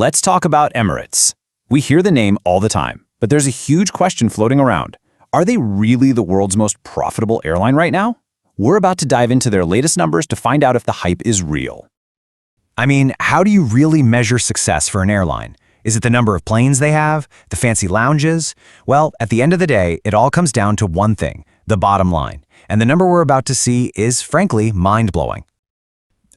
Let's talk about Emirates. We hear the name all the time, but there's a huge question floating around. Are they really the world's most profitable airline right now? We're about to dive into their latest numbers to find out if the hype is real. I mean, how do you really measure success for an airline? Is it the number of planes they have? The fancy lounges? Well, at the end of the day, it all comes down to one thing, the bottom line. And the number we're about to see is, frankly, mind-blowing.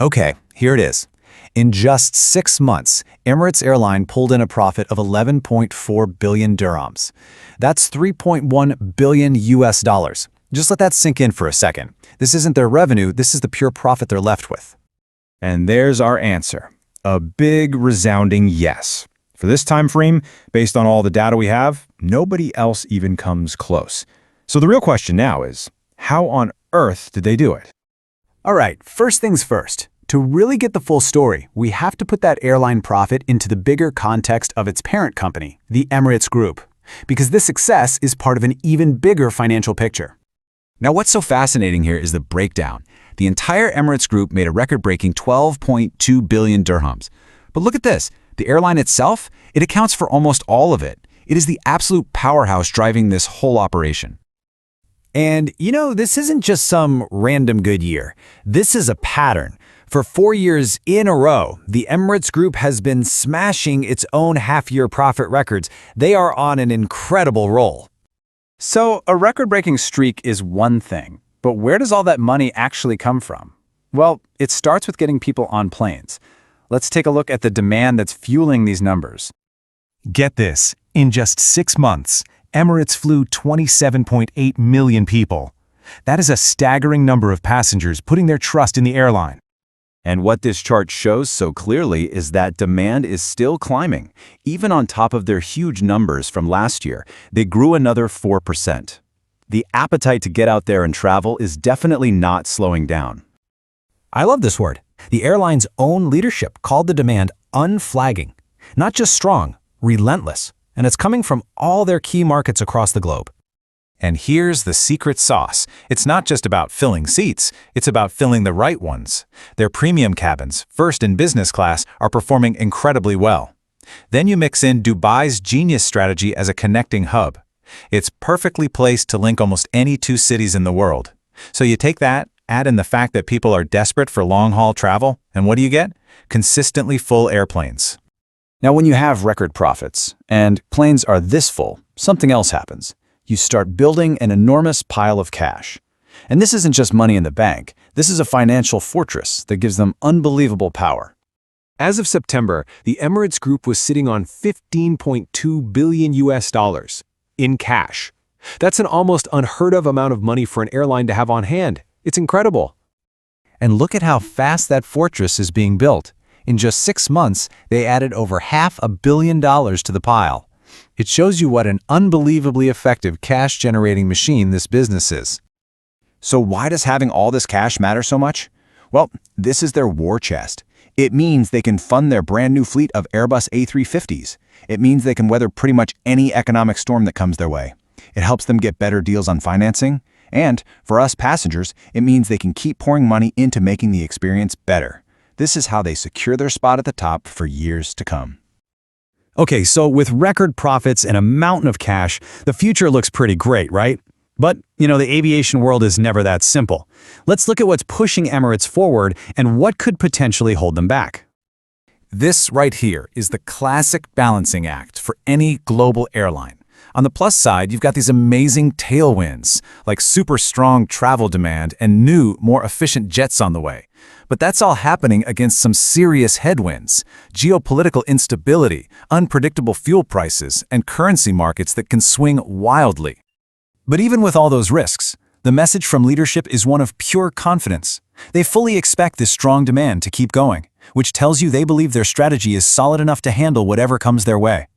Okay, here it is. In just 6 months, Emirates Airline pulled in a profit of 11.4 billion dirhams. That's 3.1 billion US dollars. Just let that sink in for a second. This isn't their revenue, this is the pure profit they're left with. And there's our answer. A big, resounding yes. For this time frame, based on all the data we have, nobody else even comes close. So the real question now is, how on earth did they do it? All right, first things first. To really get the full story, we have to put that airline profit into the bigger context of its parent company, the Emirates Group, because this success is part of an even bigger financial picture. Now, what's so fascinating here is the breakdown. The entire Emirates Group made a record-breaking 12.2 billion dirhams. But look at this. The airline itself, it accounts for almost all of it. It is the absolute powerhouse driving this whole operation. And, this isn't just some random good year. This is a pattern. For 4 years in a row, the Emirates Group has been smashing its own half-year profit records. They are on an incredible roll. So a record-breaking streak is one thing, but where does all that money actually come from? Well, it starts with getting people on planes. Let's take a look at the demand that's fueling these numbers. Get this, in just 6 months, Emirates flew 27.8 million people. That is a staggering number of passengers putting their trust in the airline. And what this chart shows so clearly is that demand is still climbing. Even on top of their huge numbers from last year, they grew another 4%. The appetite to get out there and travel is definitely not slowing down. I love this word. The airline's own leadership called the demand unflagging. Not just strong, relentless. And it's coming from all their key markets across the globe. And here's the secret sauce. It's not just about filling seats, it's about filling the right ones. Their premium cabins, first and business class, are performing incredibly well. Then you mix in Dubai's genius strategy as a connecting hub. It's perfectly placed to link almost any 2 cities in the world. So you take that, add in the fact that people are desperate for long-haul travel, and what do you get? Consistently full airplanes. Now, when you have record profits and planes are this full, something else happens. You start building an enormous pile of cash. And this isn't just money in the bank. This is a financial fortress that gives them unbelievable power. As of September, the Emirates Group was sitting on 15.2 billion US dollars in cash. That's an almost unheard of amount of money for an airline to have on hand. It's incredible. And look at how fast that fortress is being built. In just 6 months, they added over $500 million to the pile. It shows you what an unbelievably effective cash-generating machine this business is. So why does having all this cash matter so much? Well, this is their war chest. It means they can fund their brand new fleet of Airbus A350s. It means they can weather pretty much any economic storm that comes their way. It helps them get better deals on financing. And for us passengers, it means they can keep pouring money into making the experience better. This is how they secure their spot at the top for years to come. Okay, so with record profits and a mountain of cash, the future looks pretty great, right? But, the aviation world is never that simple. Let's look at what's pushing Emirates forward and what could potentially hold them back. This right here is the classic balancing act for any global airline. On the plus side, you've got these amazing tailwinds, like super strong travel demand and new, more efficient jets on the way. But that's all happening against some serious headwinds, geopolitical instability, unpredictable fuel prices, and currency markets that can swing wildly. But even with all those risks, the message from leadership is one of pure confidence. They fully expect this strong demand to keep going, which tells you they believe their strategy is solid enough to handle whatever comes their way.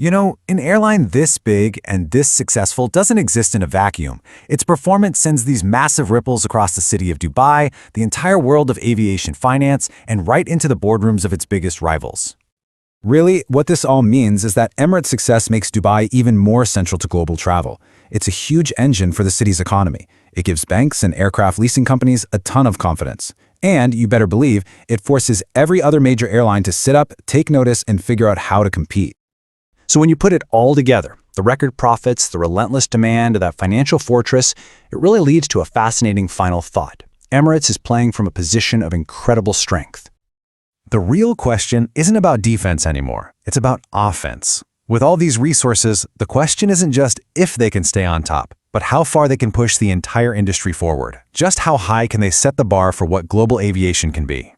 An airline this big and this successful doesn't exist in a vacuum. Its performance sends these massive ripples across the city of Dubai, the entire world of aviation finance, and right into the boardrooms of its biggest rivals. Really, what this all means is that Emirates' success makes Dubai even more central to global travel. It's a huge engine for the city's economy. It gives banks and aircraft leasing companies a ton of confidence. And you better believe it forces every other major airline to sit up, take notice, and figure out how to compete. So when you put it all together, the record profits, the relentless demand, that financial fortress, it really leads to a fascinating final thought. Emirates is playing from a position of incredible strength. The real question isn't about defense anymore. It's about offense. With all these resources, the question isn't just if they can stay on top, but how far they can push the entire industry forward. Just how high can they set the bar for what global aviation can be?